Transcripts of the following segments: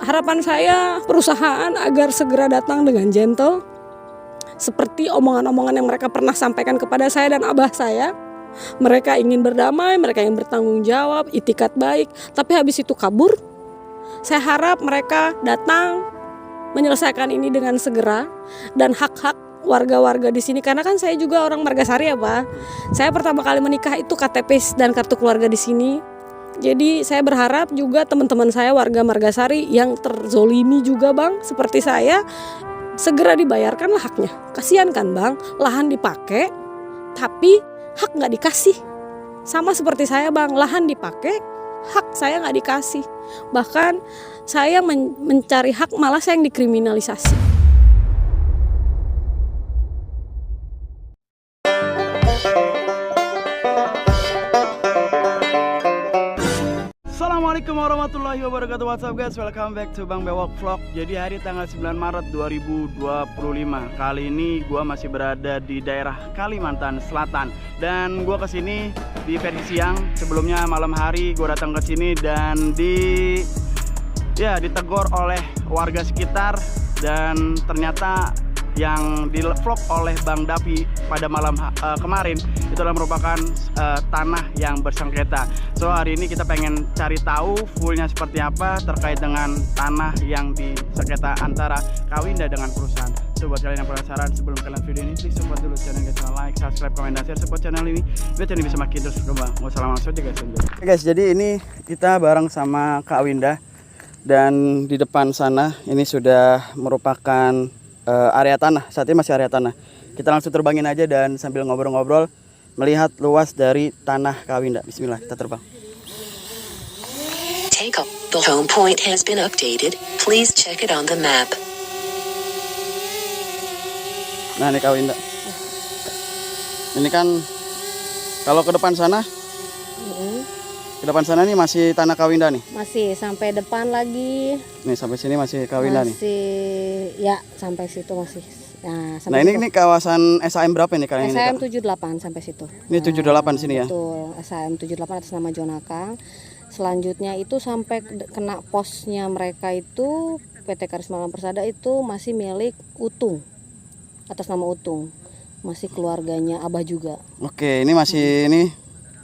harapan saya perusahaan agar segera datang dengan gentle, seperti omongan-omongan yang mereka pernah sampaikan kepada saya dan abah saya. Mereka ingin berdamai, mereka ingin bertanggung jawab, itikat baik, tapi habis itu kabur. Saya harap mereka datang menyelesaikan ini dengan segera, dan hak-hak warga-warga di sini, karena kan saya juga orang Margasari ya Pak. Saya pertama kali menikah itu KTP dan kartu keluarga di sini. Jadi saya berharap juga teman-teman saya warga Margasari yang terzolimi juga Bang, seperti saya, segera dibayarkanlah haknya. Kasihan kan Bang, lahan dipakai tapi hak nggak dikasih. Sama seperti saya Bang, lahan dipakai, hak saya nggak dikasih. Bahkan saya mencari hak, malah saya yang dikriminalisasi. Assalamualaikum warahmatullahi wabarakatuh. What's up guys, welcome back to Bang Bewok Vlog. Jadi hari tanggal 9 Maret 2025. Kali ini gua masih berada di daerah Kalimantan Selatan. Dan gua kesini di versi siang. Sebelumnya malam hari gua datang ke sini dan ditegur oleh warga sekitar. Dan ternyata yang di vlog oleh Bang Davi pada malam kemarin itu adalah merupakan tanah yang bersengketa. So hari ini kita pengen cari tahu fullnya seperti apa terkait dengan tanah yang disengketa antara Kawinda dengan perusahaan. So buat kalian yang penasaran, sebelum kalian video ini please support dulu channel guys, like, subscribe, komen, dan share support channel ini biar channel bisa makin terus berkembang. Wassalamualaikum saja guys. Oke guys, jadi ini kita bareng sama Kawinda dan di depan sana ini sudah merupakan area tanah. Saat ini masih area tanah. Kita langsung terbangin aja dan sambil ngobrol-ngobrol melihat luas dari tanah Kawinda. Bismillah, kita terbang. Take up. The home point has been updated. Please check it on the map. Nah, ini Kawinda. Ini kan kalau ke depan sana, ke depan sana nih masih tanah Kawinda nih. Masih sampai depan lagi. Nih sampai sini masih Kawinda nih. Ya, sampai situ masih. Nah, ini kawasan SAM berapa nih kalian ini? SAM 78 sampai situ. Ini 78 sini ya. Betul, SAM 78 atas nama Jonakang. Selanjutnya itu sampai kena posnya mereka itu PT Karisma Alam Persada itu masih milik Utung. Atas nama Utung. Masih keluarganya Abah juga. Oke, ini masih ini.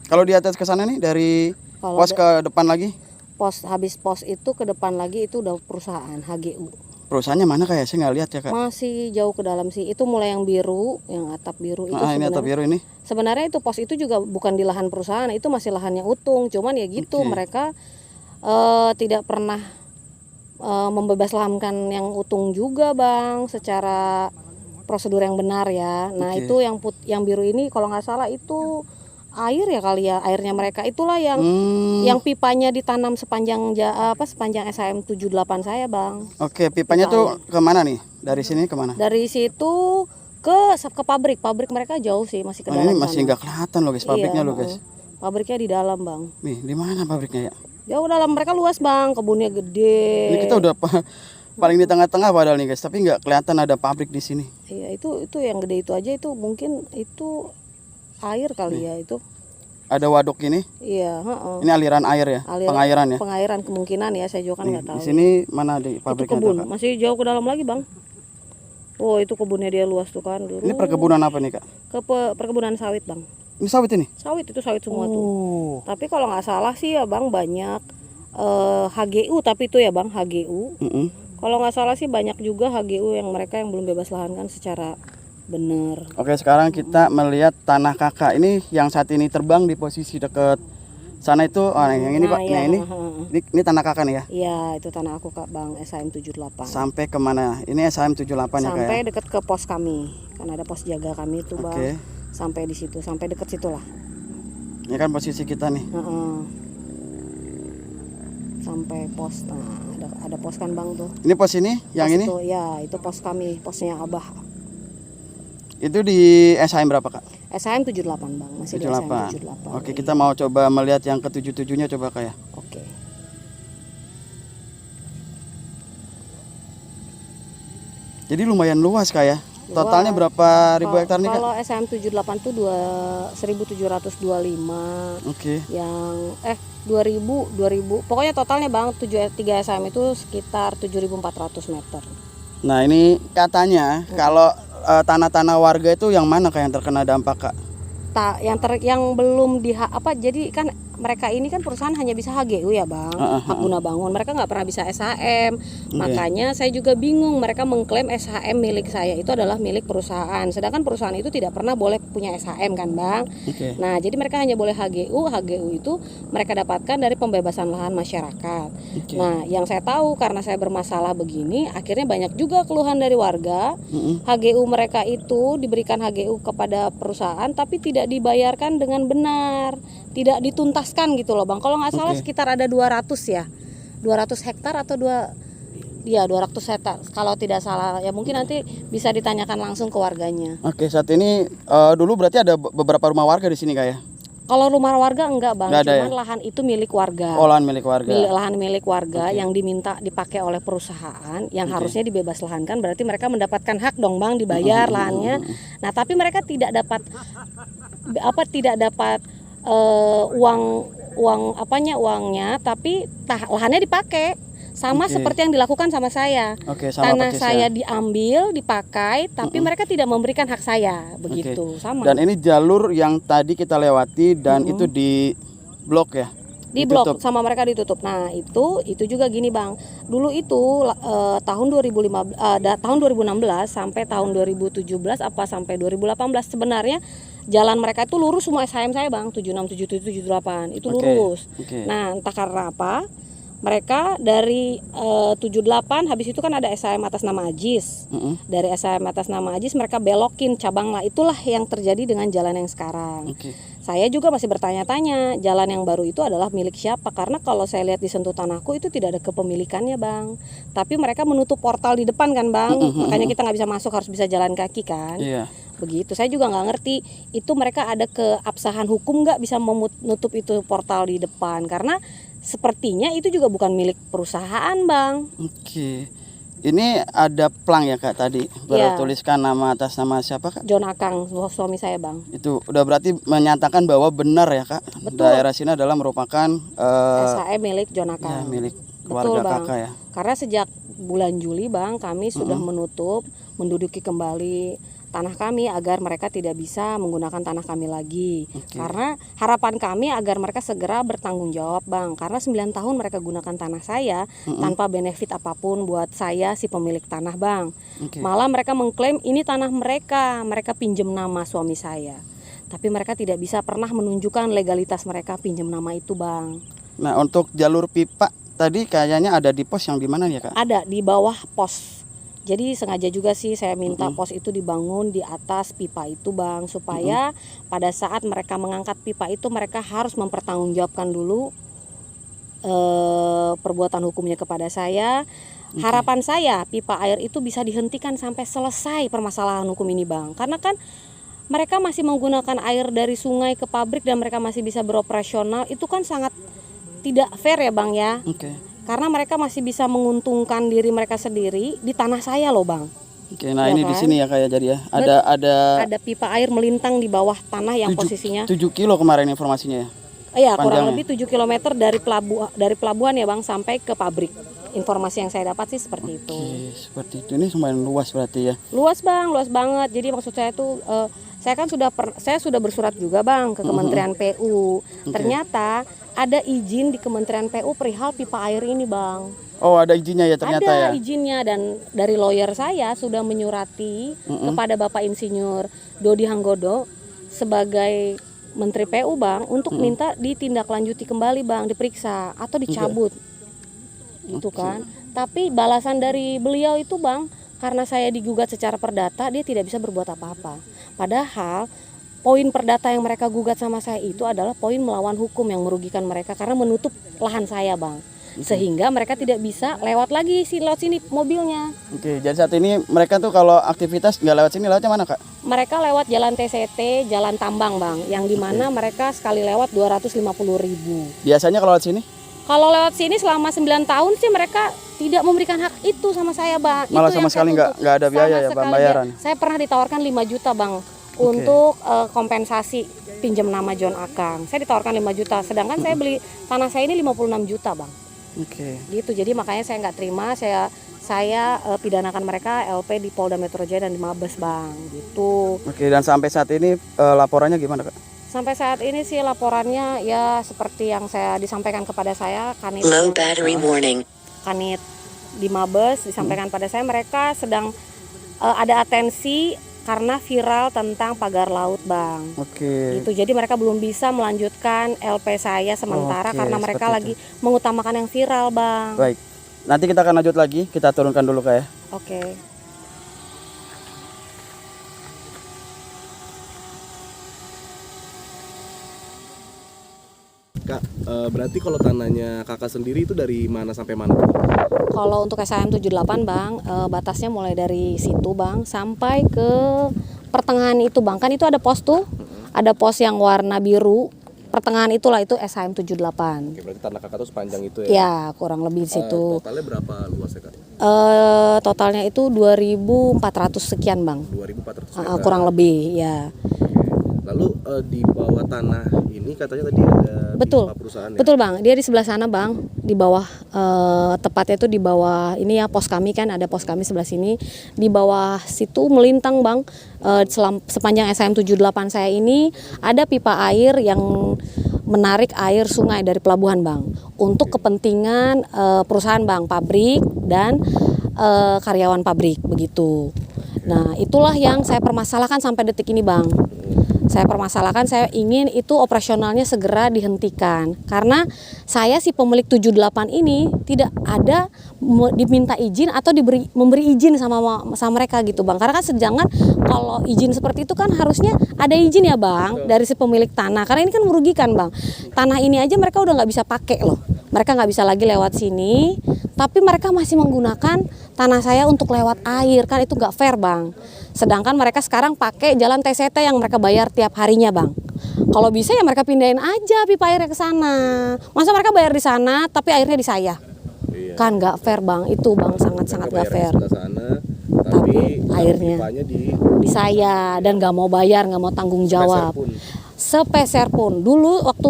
Kalau di atas ke sana nih dari pos ke depan lagi? Habis pos itu ke depan lagi itu udah perusahaan HGU. Perusahaannya mana kayak saya nggak lihat ya Kak? Masih jauh ke dalam sih. Itu mulai yang biru, yang atap biru itu. Ini atap biru ini. Sebenarnya itu pos itu juga bukan di lahan perusahaan, itu masih lahannya Utung. Cuman ya gitu, mereka tidak pernah membebas lahankan yang Utung juga Bang, secara prosedur yang benar ya. Nah itu yang biru ini kalau nggak salah itu air ya kali ya, airnya mereka itulah yang pipanya ditanam sepanjang sepanjang SAM 78 saya Bang. Oke, pipanya tuh kemana nih? Dari sini kemana? Dari situ ke pabrik mereka jauh sih, masih ke dalam. Ini masih nggak kelihatan loh guys, pabriknya loh guys. Pabriknya di dalam Bang. Nih, di mana pabriknya ya? Jauh dalam, mereka luas Bang, kebunnya gede. Ini kita udah paling di tengah-tengah padahal nih guys, tapi nggak kelihatan ada pabrik di sini. Iya, itu yang gede itu aja, itu mungkin itu air kali ya itu. Ada waduk ini? Iya, Ini aliran air ya? Pengairan ya? Pengairan kemungkinan ya, saya juga kan nggak tahu. Di sini mana di pabriknya? Itu kebun, tuh, Kak? masih jauh ke dalam lagi Bang. Oh, itu kebunnya dia luas tuh kan. Ini perkebunan apa nih Kak? Perkebunan sawit Bang. Ini sawit ini? Sawit, itu sawit semua tuh. Tapi kalau nggak salah sih ya Bang, banyak HGU, tapi itu ya Bang, HGU. Kalau nggak salah sih banyak juga HGU yang mereka yang belum bebas lahan kan secara benar. Oke, sekarang kita melihat tanah Kakak. Ini yang saat ini terbang di posisi dekat sana itu. Yang ini Pak. Ya, ini tanah Kakak nih ya? Iya, itu tanah aku Kak Bang, SAM 78. Sampai kemana? Ini SAM 78 ya Kak? Sampai dekat ke pos kami. Kan ada pos jaga kami itu Bang. Oke. Sampai di situ, sampai dekat situlah. Ini kan posisi kita nih. Sampai pos. Nah, ada pos kan Bang tuh. Ini pos ini? Yang pos ini? Itu, ya, itu pos kami, posnya Abah. Itu di SAM berapa Kak? SAM 78 Bang, masih 78. di SAM 78. Oke, kita mau coba melihat yang ke-77-nya coba Kak ya. Oke. Jadi lumayan luas Kak ya. Totalnya berapa ribu hektar nih, Kak? Kalau SM 78 tuh 1725. Oke. Yang 2000 pokoknya totalnya Bang 3 SM itu sekitar 7400 meter. Nah, ini katanya kalau tanah-tanah warga itu yang mana Kak yang terkena dampak, Kak? Yang belum jadi kan mereka ini kan perusahaan hanya bisa HGU ya Bang, hak guna bangun. Mereka nggak pernah bisa SHM. Makanya saya juga bingung, mereka mengklaim SHM milik saya itu adalah milik perusahaan, sedangkan perusahaan itu tidak pernah boleh punya SHM kan Bang. Nah, jadi mereka hanya boleh HGU. HGU itu mereka dapatkan dari pembebasan lahan masyarakat. Nah, yang saya tahu karena saya bermasalah begini, akhirnya banyak juga keluhan dari warga. HGU mereka itu diberikan HGU kepada perusahaan tapi tidak dibayarkan dengan benar, tidak dituntaskan gitu loh Bang. Kalau nggak salah sekitar ada 200 hektar atau 200 hektar kalau tidak salah ya, mungkin nanti bisa ditanyakan langsung ke warganya. Saat ini dulu berarti ada beberapa rumah warga di sini Kak ya? Kalau rumah warga enggak Bang, cuman ya? lahan itu milik warga. Oh, lahan milik warga. Lahan milik warga yang diminta dipakai oleh perusahaan yang harusnya dibebas lahankan, berarti mereka mendapatkan hak dong Bang, dibayar lahannya. Nah, tapi mereka tidak dapat uangnya, tapi lahannya dipakai. Sama seperti yang dilakukan sama saya. Tanah saya diambil, dipakai, tapi mereka tidak memberikan hak saya, begitu. Sama. Dan ini jalur yang tadi kita lewati dan itu di blok ya? Di blok sama mereka ditutup. Nah, itu juga gini Bang. Dulu itu tahun 2016 sampai tahun 2017 sampai 2018 sebenarnya jalan mereka itu lurus semua SHM saya Bang, 76, 77, 78 itu lurus. Nah, entah karena apa mereka dari 78 habis itu kan ada SHM atas nama Ajis. Dari SHM atas nama Ajis mereka belokin cabang lah, itulah yang terjadi dengan jalan yang sekarang. Saya juga masih bertanya-tanya, jalan yang baru itu adalah milik siapa? Karena kalau saya lihat di sentuh tanahku itu tidak ada kepemilikannya Bang. Tapi mereka menutup portal di depan kan Bang, makanya kita nggak bisa masuk, harus bisa jalan kaki kan. Begitu, saya juga nggak ngerti itu mereka ada keabsahan hukum nggak bisa menutup itu portal di depan, karena sepertinya itu juga bukan milik perusahaan Bang. Ini ada plang ya Kak tadi, bertuliskan nama atas nama siapa Kak? John Akang, suami saya Bang. Itu udah berarti menyatakan bahwa benar ya Kak? Betul. Daerah sini adalah merupakan SHM milik John Akang. Milik keluarga Bang. Kakak ya. Karena sejak bulan Juli Bang kami sudah menduduki kembali tanah kami agar mereka tidak bisa menggunakan tanah kami lagi. Karena harapan kami agar mereka segera bertanggung jawab Bang. Karena 9 tahun mereka gunakan tanah saya tanpa benefit apapun buat saya si pemilik tanah Bang. Malah mereka mengklaim ini tanah mereka pinjam nama suami saya. Tapi mereka tidak bisa pernah menunjukkan legalitas mereka pinjam nama itu Bang. Nah, untuk jalur pipa tadi kayaknya ada di pos yang di mana ya Kak? Ada di bawah pos. Jadi sengaja juga sih saya minta pos itu dibangun di atas pipa itu Bang, supaya pada saat mereka mengangkat pipa itu mereka harus mempertanggungjawabkan dulu perbuatan hukumnya kepada saya. Harapan saya pipa air itu bisa dihentikan sampai selesai permasalahan hukum ini Bang. Karena kan mereka masih menggunakan air dari sungai ke pabrik dan mereka masih bisa beroperasional, itu kan sangat tidak fair ya Bang ya. Karena mereka masih bisa menguntungkan diri mereka sendiri di tanah saya loh Bang. Nah ya ini kan? Di sini ya kayak jadi ya. Ada pipa air melintang di bawah tanah yang posisinya 7 kilo kemarin informasinya ya. Iya, kurang lebih 7 km dari pelabuhan ya Bang sampai ke pabrik. Informasi yang saya dapat sih seperti itu. Seperti itu. Ini lumayan luas berarti ya. Luas Bang, luas banget. Jadi maksud saya tuh saya sudah bersurat juga Bang ke Kementerian PU. Ternyata ada izin di Kementerian PU perihal pipa air ini Bang. Oh, ada izinnya ya ternyata ya. Ada izinnya, dan dari lawyer saya sudah menyurati kepada Bapak Insinyur Dodi Hanggodo sebagai Menteri PU Bang untuk minta ditindaklanjuti kembali Bang, diperiksa atau dicabut. Gitu kan. Tapi balasan dari beliau itu Bang, karena saya digugat secara perdata, dia tidak bisa berbuat apa-apa. Padahal poin perdata yang mereka gugat sama saya itu adalah poin melawan hukum yang merugikan mereka karena menutup lahan saya Bang. Sehingga mereka tidak bisa lewat lagi lewat sini mobilnya. Jadi saat ini mereka tuh kalau aktivitas nggak lewat sini, lewatnya mana Kak? Mereka lewat jalan TCT, jalan tambang Bang, yang dimana mereka sekali lewat 250.000. Biasanya kalau lewat sini? Kalau lewat sini selama 9 tahun sih mereka tidak memberikan hak itu sama saya, Bang. Malah Itu sama yang sekali saya tuntut. nggak ada biaya Sama ya, Bang, sekali bayaran. nggak. Saya pernah ditawarkan 5 juta, Bang, untuk kompensasi pinjam nama John Akang. Saya ditawarkan 5 juta, sedangkan saya beli tanah saya ini 56 juta, Bang. Oke. Gitu. Jadi makanya saya nggak terima, saya pidanakan mereka LP di Polda Metro Jaya dan di Mabes, Bang. Gitu. Oke, dan sampai saat ini laporannya gimana, Kak? Sampai saat ini sih laporannya ya seperti yang saya disampaikan kepada saya, Low battery warning. Kanit di Mabes disampaikan pada saya mereka sedang ada atensi karena viral tentang pagar laut, Bang. Oke. Itu jadi mereka belum bisa melanjutkan LP saya sementara Oke, karena mereka seperti lagi mengutamakan yang viral, Bang. Baik. Nanti kita akan lanjut lagi, kita turunkan dulu, Kak ya. Oke. Kak, berarti kalau tanahnya kakak sendiri itu dari mana sampai mana? Kalau untuk SHM 78, Bang, batasnya mulai dari situ, Bang, sampai ke pertengahan itu, Bang. Kan itu ada pos tuh. Ada pos yang warna biru. Pertengahan itulah itu SHM 78. Oke, berarti tanah kakak itu sepanjang itu ya? Ya, kurang lebih di situ. Totalnya berapa luasnya, Kak? Totalnya itu 2.400 sekian, Bang. 2.400 meter. Kurang lebih, ya. Lalu di bawah tanah ini katanya tadi ada Betul. pipa perusahaan ya? Betul, Bang. Dia di sebelah sana, Bang. Di bawah tepatnya itu di bawah ini ya pos kami kan, ada pos kami sebelah sini. Di bawah situ melintang, Bang. Sepanjang SHM 78 saya ini ada pipa air yang menarik air sungai dari pelabuhan, Bang. Untuk kepentingan perusahaan, Bang, pabrik dan karyawan pabrik begitu. Nah, itulah yang saya permasalahkan sampai detik ini, Bang. Saya permasalahkan, saya ingin itu operasionalnya segera dihentikan. Karena saya si pemilik 78 ini tidak ada diminta izin atau memberi izin sama mereka gitu, Bang. Karena kan sedangkan kalau izin seperti itu kan harusnya ada izin ya, Bang, dari si pemilik tanah. Karena ini kan merugikan, Bang. Tanah ini aja mereka udah nggak bisa pakai loh. Mereka nggak bisa lagi lewat sini, tapi mereka masih menggunakan tanah saya untuk lewat air. Kan itu nggak fair, Bang. Sedangkan mereka sekarang pakai jalan TCT yang mereka bayar tiap harinya, Bang. Kalau bisa ya mereka pindahin aja pipa airnya ke sana. Masa mereka bayar di sana tapi airnya di saya? Iya. Kan nggak fair, Bang. Itu, Bang, sangat-sangat nggak fair. Sebelah sana, tapi airnya pipanya di saya dan nggak mau bayar, nggak mau tanggung jawab. Sepeser pun. Dulu waktu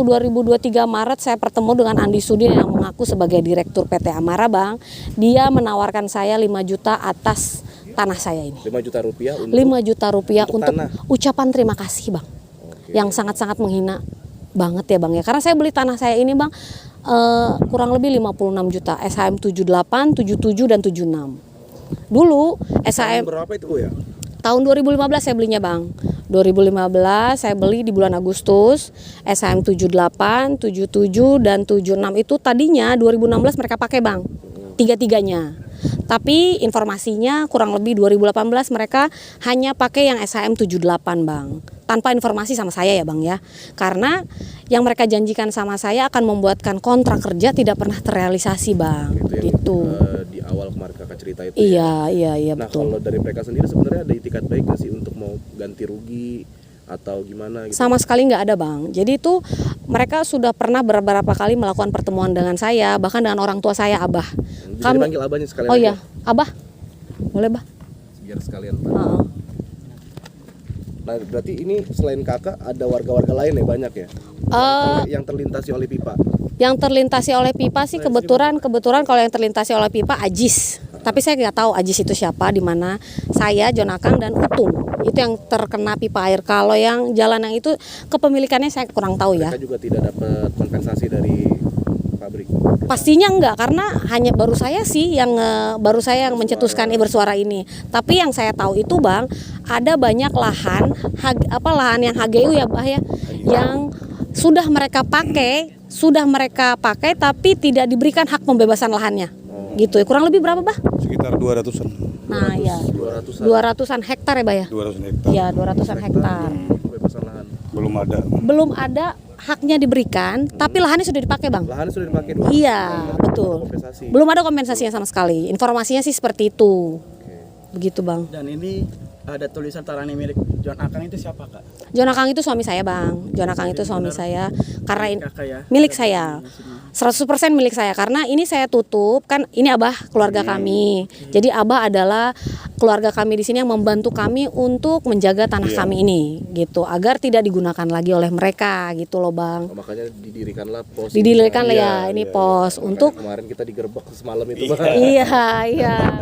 2023 Maret saya bertemu dengan Andi Sudin yang mengaku sebagai direktur PT Amara, Bang. Dia menawarkan saya 5 juta atas tanah saya ini. 5 juta rupiah untuk 5 juta rupiah untuk tanah. ucapan terima kasih, Bang. Oke. Yang sangat-sangat menghina banget ya, Bang ya. Karena saya beli tanah saya ini, Bang, kurang lebih 56 juta. SHM 78, 77 dan 76. Dulu SHM berapa itu, Bu, ya? tahun 2015 saya belinya, Bang. 2015 saya beli di bulan Agustus. SHM 78, 77 dan 76 itu tadinya 2016 mereka pakai, Bang. Tiga-tiganya. Tapi informasinya kurang lebih 2018 mereka hanya pakai yang SHM 78, Bang. Tanpa informasi sama saya ya, Bang ya. Karena yang mereka janjikan sama saya akan membuatkan kontrak kerja tidak pernah terrealisasi, Bang. Gitu. Di awal kemarin kakak cerita itu. Iya, Nah, betul. kalau dari mereka sendiri sebenarnya ada itikat baik nggak sih untuk mau ganti rugi atau gimana gitu? Sama sekali nggak ada, Bang. Jadi itu mereka sudah pernah beberapa kali melakukan pertemuan dengan saya, bahkan dengan orang tua saya, Abah. Bisa dipanggil abahnya sekalian. Oh aja? iya, Abah. Boleh, Bah? Biar sekalian, Pak. Heeh. Nah, berarti ini selain kakak ada warga-warga lain ya, banyak ya? Yang terlintasi oleh pipa. Yang terlintasi oleh pipa sih kebetulan kalau yang terlintasi oleh pipa Ajis. Tapi saya nggak tahu Ajis itu siapa, di mana. Saya, John Akang dan Utung. Itu yang terkena pipa air. Kalau yang jalan yang itu kepemilikannya saya kurang tahu ya. Mereka juga tidak dapat kompensasi dari pabrik. Pastinya enggak, karena hanya baru saya yang mencetuskan bersuara ini. Tapi yang saya tahu itu, Bang, ada banyak lahan yang HGU ya, Bah ya, yang sudah mereka pakai tapi tidak diberikan hak pembebasan lahannya. Gitu ya. Kurang lebih berapa, Bah? Sekitar 200-an. Nah, ya. 200-an hektar ya, Bah ya? 200 hektar. Ya, 200-an hektar. Pembebasan lahan. Belum ada. Haknya diberikan, tapi lahannya sudah dipakai, Bang. Lahannya sudah dipakai dulu. Iya, betul. Kompensasi. Belum ada kompensasinya sama sekali. Informasinya sih seperti itu. Begitu, Bang. Dan ini ada tulisan tanah milik John Akang, itu siapa, Kak? John Akang itu suami saya, Bang. John Akang itu suami saya karena Kakak ya? milik saya. 100% milik saya karena ini saya tutup kan ini Abah keluarga kami. Jadi Abah adalah keluarga kami di sini yang membantu kami untuk menjaga tanah kami ini gitu agar tidak digunakan lagi oleh mereka gitu loh Bang. Makanya didirikanlah pos. Didirikan ya ini pos untuk kemarin kita digerebek semalam itu Bang. Iya.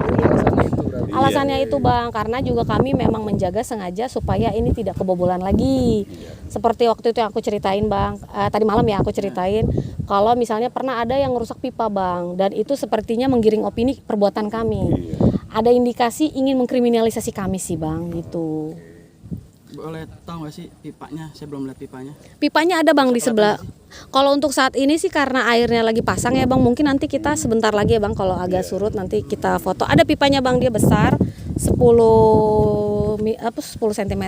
Alasannya itu Bang karena juga kami memang menjaga sengaja supaya ini tidak kebobolan lagi. Seperti waktu itu yang aku ceritain Bang, tadi malam ya aku ceritain kalau misalnya pernah ada yang merusak pipa Bang dan itu sepertinya menggiring opini perbuatan kami. Ada indikasi ingin mengkriminalisasi kami sih Bang gitu. Boleh tahu nggak sih pipanya? Saya belum lihat pipanya. Pipanya ada Bang di sebelah. Kalau untuk saat ini sih karena airnya lagi pasang ya Bang, mungkin nanti kita sebentar lagi ya Bang kalau agak surut nanti kita foto. Ada pipanya Bang, dia besar 10 cm.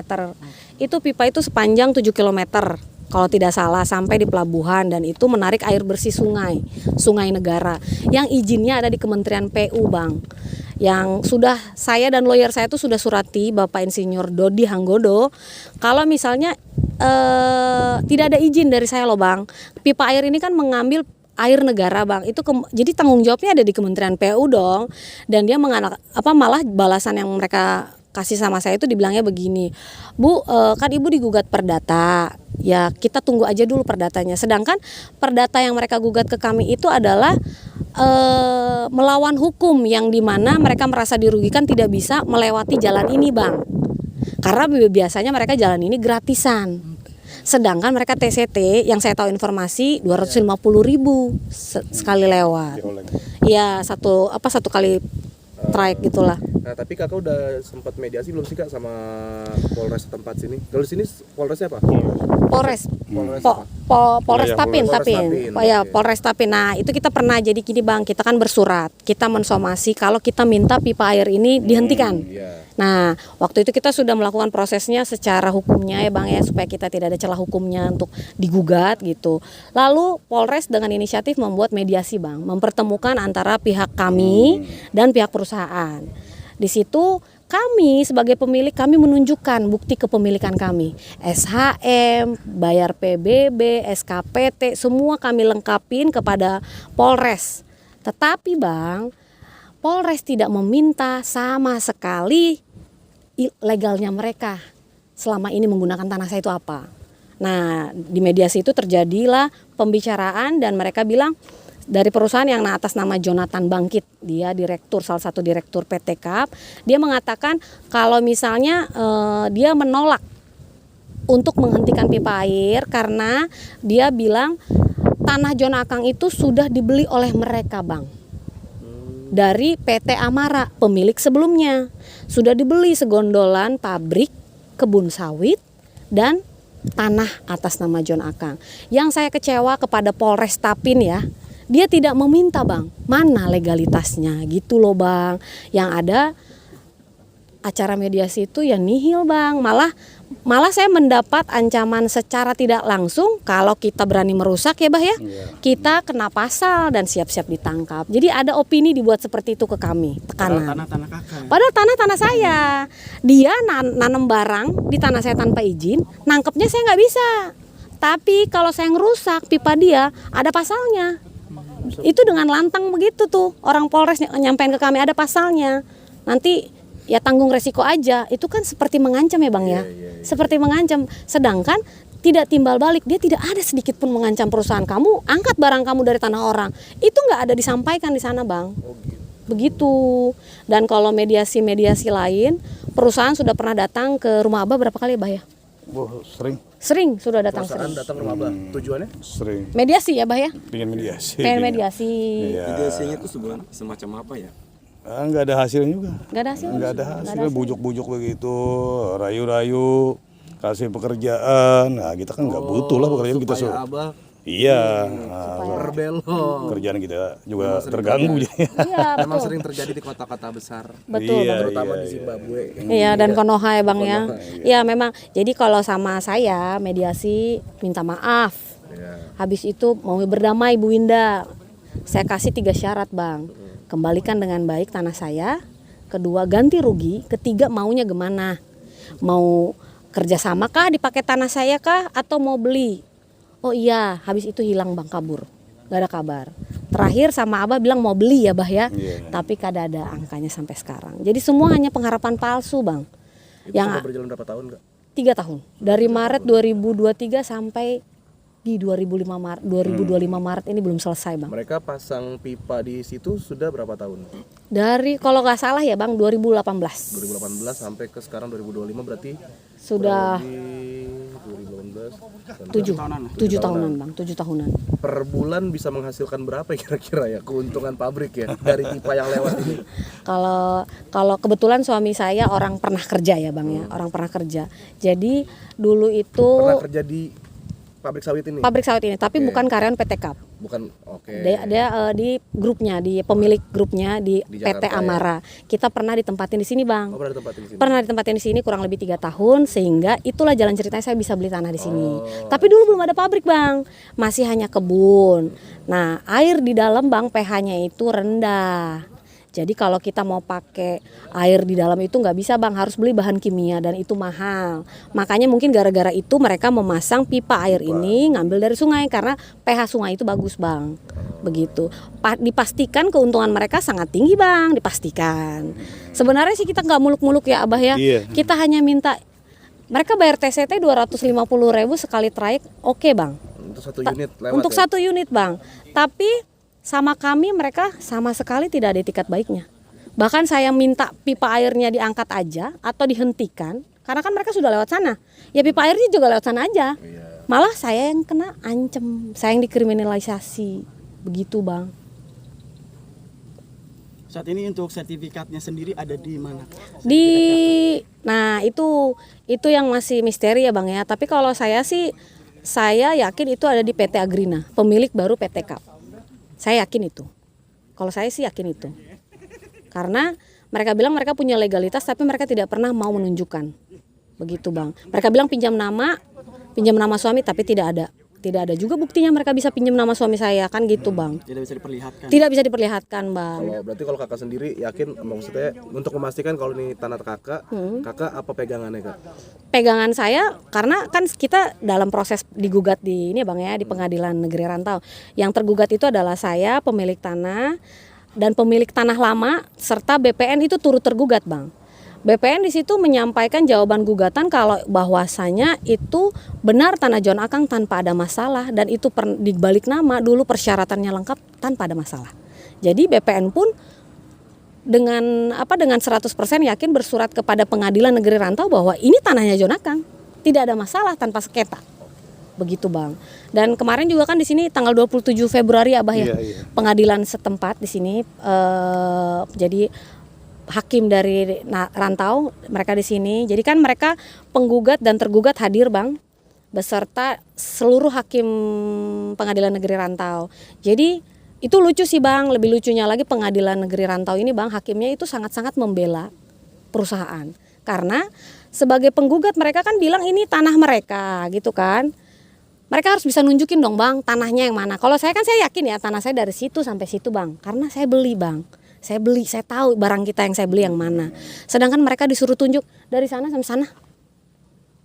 Itu pipa itu sepanjang 7 km. Kalau tidak salah sampai di pelabuhan dan itu menarik air bersih sungai negara yang izinnya ada di Kementerian PU Bang. Yang sudah saya dan lawyer saya itu sudah surati Bapak Insinyur Dodi Hanggodo kalau misalnya tidak ada izin dari saya loh Bang. Pipa air ini kan mengambil air negara Bang. Itu jadi tanggung jawabnya ada di Kementerian PU dong. Dan dia malah balasan yang mereka kasih sama saya itu dibilangnya begini, Bu, kan Ibu digugat perdata, ya kita tunggu aja dulu perdatanya. Sedangkan perdata yang mereka gugat ke kami itu adalah melawan hukum yang dimana mereka merasa dirugikan tidak bisa melewati jalan ini Bang. Karena biasanya mereka jalan ini gratisan. Sedangkan mereka TCT yang saya tahu informasi 250.000 sekali lewat. Iya satu kali trayek gitulah. Nah tapi kakak udah sempat mediasi belum sih kak sama Polres tempat sini? Kalau sini Polresnya apa? Polres Tapin. Ya, Polres Tapin. Nah, itu kita pernah jadi gini Bang, kita kan bersurat, kita mensomasi kalau kita minta pipa air ini dihentikan. Nah, waktu itu kita sudah melakukan prosesnya secara hukumnya ya Bang ya, supaya kita tidak ada celah hukumnya untuk digugat gitu. Lalu Polres dengan inisiatif membuat mediasi Bang, mempertemukan antara pihak kami dan pihak perusahaan. Di situ kami sebagai pemilik kami menunjukkan bukti kepemilikan kami, SHM, bayar PBB, SKPT, semua kami lengkapin kepada Polres. Tetapi Bang, Polres tidak meminta sama sekali legalnya mereka selama ini menggunakan tanah saya itu apa. Nah, di mediasi itu terjadilah pembicaraan dan mereka bilang dari perusahaan yang atas nama Jonathan Bangkit, dia salah satu direktur PT KAP, dia mengatakan kalau misalnya dia menolak untuk menghentikan pipa air karena dia bilang tanah Jon Akang itu sudah dibeli oleh mereka Bang. Dari PT Amara, pemilik sebelumnya. Sudah dibeli segondolan pabrik, kebun sawit, dan tanah atas nama Jon Akang. Yang saya kecewa kepada Polres Tapin ya, dia tidak meminta Bang, mana legalitasnya gitu loh Bang. Yang ada acara mediasi itu ya nihil Bang. Malah saya mendapat ancaman secara tidak langsung kalau kita berani merusak ya Bah ya. Kita kena pasal dan siap-siap ditangkap. Jadi ada opini dibuat seperti itu ke kami, tekanan. Tanah kakak. Padahal tanah saya. Dia nanam barang di tanah saya tanpa izin, nangkepnya saya nggak bisa. Tapi kalau saya ngerusak pipa dia, ada pasalnya. Itu dengan lantang begitu tuh orang Polres nyampein ke kami ada pasalnya. Nanti ya tanggung resiko aja. Itu kan seperti mengancam ya Bang ya. Seperti mengancam. Sedangkan tidak timbal balik, dia tidak ada sedikit pun mengancam perusahaan kamu, angkat barang kamu dari tanah orang. Itu nggak ada disampaikan di sana Bang. Begitu. Dan kalau mediasi lain, perusahaan sudah pernah datang ke rumah Abah berapa kali Bah ya? Sering sudah datang. Perusahaan datang ke rumah Abah. Tujuannya? Sering. Mediasi ya Bah ya? Pengen mediasi. Pengen mediasi. Iya. Mediasinya itu semacam apa ya? Nggak ada hasilnya juga. Nggak ada hasil? Nggak ada hasil. Bujuk-bujuk begitu, rayu-rayu, kasih pekerjaan. Nah kita kan nggak butuh lah pekerjaan kita supaya Abah iya. berbelok. Kerjaan kita juga terganggu. Iya, Memang betul. sering terjadi di kota-kota besar. Betul, Iya, Terutama iya, di Zimbabwe. Iya dan Konoha ya Bang ya. Iya memang. Jadi kalau sama saya mediasi minta maaf. Habis itu mau berdamai Bu Winda. Saya kasih 3 syarat Bang. Kembalikan dengan baik tanah saya. Kedua ganti rugi. Ketiga maunya gimana? Mau kerjasama kah dipakai tanah saya kah atau mau beli? Oh iya, habis itu hilang Bang kabur. nggak ada kabar. Terakhir sama Abah bilang mau beli ya Bah ya, Iya. tapi kada ada angkanya sampai sekarang. Jadi semua hanya pengharapan palsu Bang. Itu Yang sudah berjalan berapa tahun Kak? 3 tahun dari Maret 2023 sampai di 2025 Maret ini belum selesai Bang. Mereka pasang pipa di situ sudah berapa tahun? Dari kalau nggak salah ya Bang 2018 2018 sampai ke sekarang 2025 berarti sudah kurang lebih 2018 7 tahunan Bang, 7 tahunan. per bulan bisa menghasilkan berapa kira-kira ya keuntungan pabrik ya dari pipa yang lewat ini? Kalau kebetulan suami saya orang pernah kerja ya Bang ya, orang pernah kerja. Jadi dulu itu Pernah kerja di pabrik sawit ini? pabrik sawit ini, tapi bukan karyawan PT KAP. Bukan, oke. Dia di grupnya, di pemilik grupnya di Di PT Jakarta, Amara. Kita pernah ditempatin di sini Bang. Oh, pernah ditempatin di sini? Pernah ditempatin di sini kurang lebih 3 tahun, sehingga itulah jalan ceritanya saya bisa beli tanah di sini. Oh. Tapi dulu belum ada pabrik Bang, masih hanya kebun. Nah air di dalam Bang pH-nya itu rendah. Jadi kalau kita mau pakai air di dalam itu nggak bisa Bang, harus beli bahan kimia dan itu mahal. Makanya mungkin gara-gara itu mereka memasang pipa air ini ngambil dari sungai karena pH sungai itu bagus Bang. Begitu. Dipastikan keuntungan mereka sangat tinggi Bang, dipastikan. Sebenarnya sih kita nggak muluk-muluk ya Abah ya. Iya. Kita hanya minta mereka bayar TCT 250.000 sekali trayek, oke Bang. Untuk satu unit lewat Untuk ya? 1 unit Bang. Tapi sama kami mereka sama sekali tidak ada etikat baiknya. Bahkan saya minta pipa airnya diangkat aja atau dihentikan karena kan mereka sudah lewat sana. Ya pipa airnya juga lewat sana aja. Malah saya yang kena ancam, saya yang dikriminalisasi. Begitu Bang. Saat ini untuk sertifikatnya sendiri ada di mana? Nah itu yang masih misteri ya Bang ya. Tapi kalau saya sih saya yakin itu ada di PT Agrina, pemilik baru PT KAP. Saya yakin itu. Kalau saya sih yakin itu. Karena mereka bilang mereka punya legalitas tapi mereka tidak pernah mau menunjukkan. Begitu Bang. Mereka bilang pinjam nama suami tapi tidak ada. Tidak ada juga buktinya mereka bisa pinjam nama suami saya kan gitu Bang. Tidak bisa diperlihatkan. Tidak bisa diperlihatkan Bang. Berarti kalau kakak sendiri yakin, maksudnya untuk memastikan kalau ini tanah kakak, kakak apa pegangannya Kak? Pegangan saya karena kan kita dalam proses digugat di ini Bang ya di Pengadilan Negeri Rantau. Yang tergugat itu adalah saya pemilik tanah dan pemilik tanah lama serta BPN itu turut tergugat Bang. BPN di situ menyampaikan jawaban gugatan kalau bahwasanya itu benar tanah John Akang tanpa ada masalah dan itu di balik nama dulu persyaratannya lengkap tanpa ada masalah. Jadi BPN pun dengan 100% yakin bersurat kepada Pengadilan Negeri Rantau bahwa ini tanahnya John Akang, tidak ada masalah tanpa sengketa. Begitu Bang. Dan kemarin juga kan di sini tanggal 27 Februari Abah ya. Iya. Pengadilan setempat di sini jadi hakim dari Rantau mereka di sini. Jadi kan mereka penggugat dan tergugat hadir Bang beserta seluruh hakim Pengadilan Negeri Rantau. Jadi itu lucu sih Bang, lebih lucunya lagi Pengadilan Negeri Rantau ini Bang, hakimnya itu sangat-sangat membela perusahaan. Karena sebagai penggugat mereka kan bilang ini tanah mereka gitu kan. Mereka harus bisa nunjukin dong Bang tanahnya yang mana. Kalau saya kan saya yakin ya tanah saya dari situ sampai situ Bang. Karena saya beli Bang. Saya tahu barang kita yang saya beli yang mana. Sedangkan mereka disuruh tunjuk dari sana sampai sana.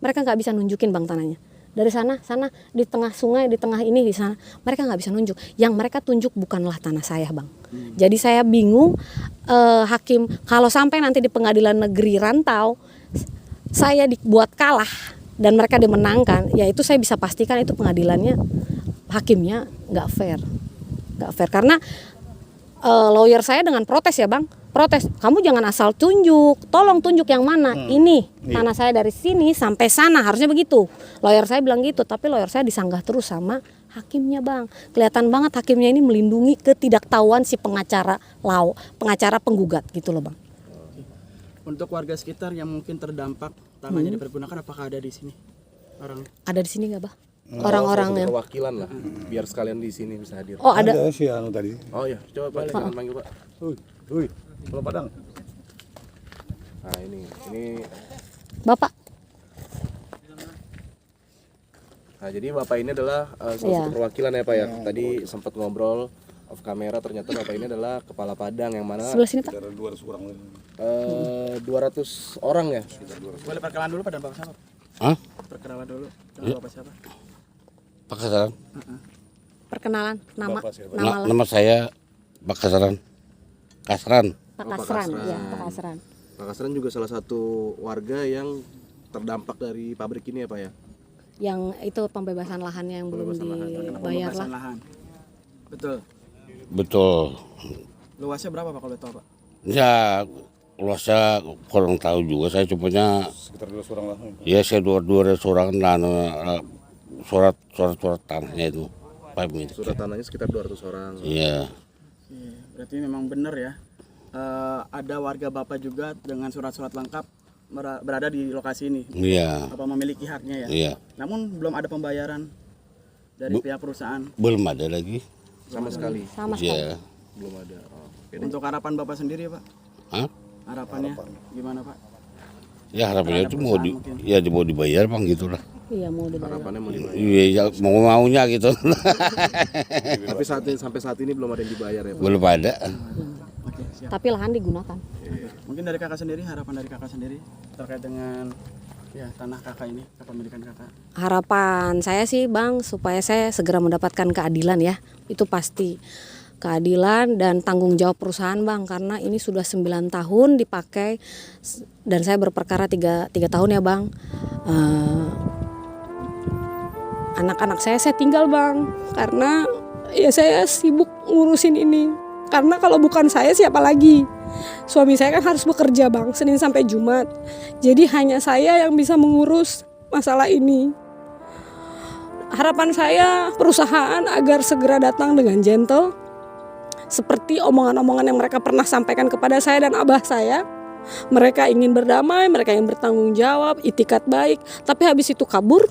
Mereka nggak bisa nunjukin Bang tanahnya. Dari sana, di tengah sungai, di tengah ini, di sana. Mereka nggak bisa nunjuk. Yang mereka tunjuk bukanlah tanah saya Bang. Jadi saya bingung hakim kalau sampai nanti di Pengadilan Negeri Rantau saya dibuat kalah dan mereka dimenangkan, ya itu saya bisa pastikan itu pengadilannya hakimnya nggak fair karena lawyer saya dengan protes ya Bang, protes, kamu jangan asal tunjuk, tolong tunjuk yang mana, ini tanah saya dari sini sampai sana, harusnya begitu. Lawyer saya bilang gitu, tapi lawyer saya disanggah terus sama hakimnya Bang. Kelihatan banget hakimnya ini melindungi ketidaktahuan si pengacara penggugat gitu loh Bang. Untuk warga sekitar yang mungkin terdampak tanahnya dipergunakan, apakah ada di sini orang? Ada di sini nggak Bang? Orang-orang yang perwakilan lah, biar sekalian di sini bisa hadir. oh ada. Ada si anu tadi. Oh iya, coba Pak, jangan panggil Pak. Woi, kalau Padang. Nah ini Bapak. Nah jadi Bapak ini adalah salah satu perwakilan ya Pak ya. Tadi sempat ngobrol off kamera, ternyata Bapak ini adalah kepala Padang yang mana Sebelah sini Pak. Ada 200 orang. 200 orang ya. Boleh perkenalan dulu pada Bapak siapa? Hah? Perkenalan dulu dengan Bapak siapa? Pakasaran? perkenalan nama Bapak siapa? nama Nama saya Pak Kasran. Pak Kasran, ya Pak Kasran. Pak Kasran juga salah satu warga yang terdampak dari pabrik ini ya Pak ya? Yang itu pembebasan lahannya yang belum dibayar Pembebasan lah. lahan. Betul. Betul. Luasnya berapa Pak kalau tahu Pak? Ya luasnya kurang tahu juga, saya cumanya Sekitar 2 orang lah. ya saya dua seorang dan surat tanahnya itu Pak Mir. Surat tanahnya sekitar 200 orang. Iya. Iya, berarti memang benar ya. Ada warga Bapak juga dengan surat-surat lengkap berada di lokasi ini. Iya. Apa memiliki haknya ya? Iya. Namun belum ada pembayaran dari pihak perusahaan. Belum ada lagi. Sama sekali Sama sekali. Iya. belum ada. Oh, oke deh. Untuk harapan Bapak sendiri Pak, Hah? harapannya gimana Pak? Ya harapannya itu mau mau dibayar Bang gitulah. Iya mau dibayar. Harapannya mau dibayar. Iya, ya, maunya gitu. Tapi sampai saat ini belum ada yang dibayar ya Pak? Belum ada. Oke, siap. Tapi lahan digunakan. Mungkin dari kakak sendiri, harapan dari kakak sendiri terkait dengan ya tanah kakak ini, kepemilikan kakak. Harapan saya sih Bang supaya saya segera mendapatkan keadilan ya. Itu pasti. Keadilan dan tanggung jawab perusahaan Bang, karena ini sudah 9 tahun dipakai dan saya berperkara 3 tahun ya Bang. Anak-anak saya tinggal Bang, karena ya saya sibuk ngurusin ini. Karena kalau bukan saya siapa lagi? Suami saya kan harus bekerja Bang, Senin sampai Jumat. Jadi hanya saya yang bisa mengurus masalah ini. Harapan saya perusahaan agar segera datang dengan gentle. Seperti omongan-omongan yang mereka pernah sampaikan kepada saya dan abah saya. Mereka ingin berdamai, mereka ingin bertanggung jawab, itikat baik. Tapi habis itu kabur.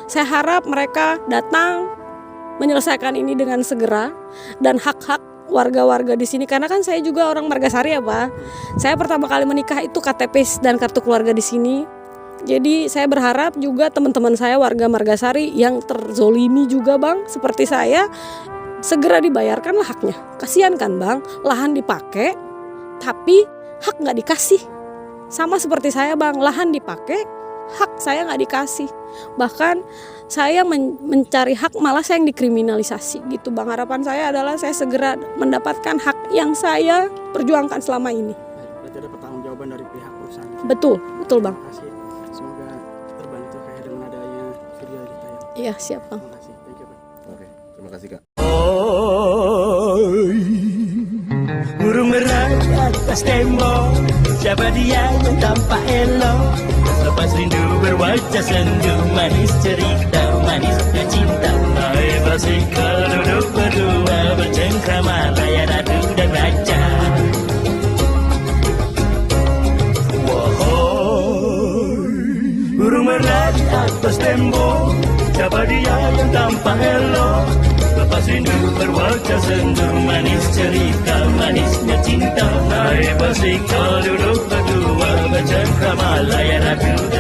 Saya harap mereka datang menyelesaikan ini dengan segera. Dan hak-hak warga-warga di sini, karena kan saya juga orang Margasari ya Pak. Saya pertama kali menikah itu KTP dan kartu keluarga di sini. Jadi saya berharap juga teman-teman saya warga Margasari yang terzolimi juga Bang, seperti saya, segera dibayarkanlah haknya. Kasihan kan Bang, lahan dipakai tapi hak nggak dikasih. Sama seperti saya Bang, lahan dipakai, hak saya nggak dikasih. Bahkan saya mencari hak malah saya yang dikriminalisasi gitu Bang. Harapan saya adalah saya segera mendapatkan hak yang saya perjuangkan selama ini. Berarti ada pertanggungjawaban dari pihak perusahaan. Betul Bang. Terima kasih. Semoga terbantu kayak dengan adanya video yang ditayang. Iya siap Bang. Terima kasih. Thank you Pak. Oke, terima kasih Kak. Burung merah atas tembok, siapa dia yang tampak elok? Lepas rindu berwajah sendu, manis cerita, manisnya cinta. Hai basikal duduk berdua, bercengkrama layar ratu dan raja. Wahai burung merah di atas tembok, siapa dia yang tampak elok? Lepas rindu berwajah sendu, manis cerita, manisnya cinta. Hai basikal duduk berdua, bercengkrama layar ratu dan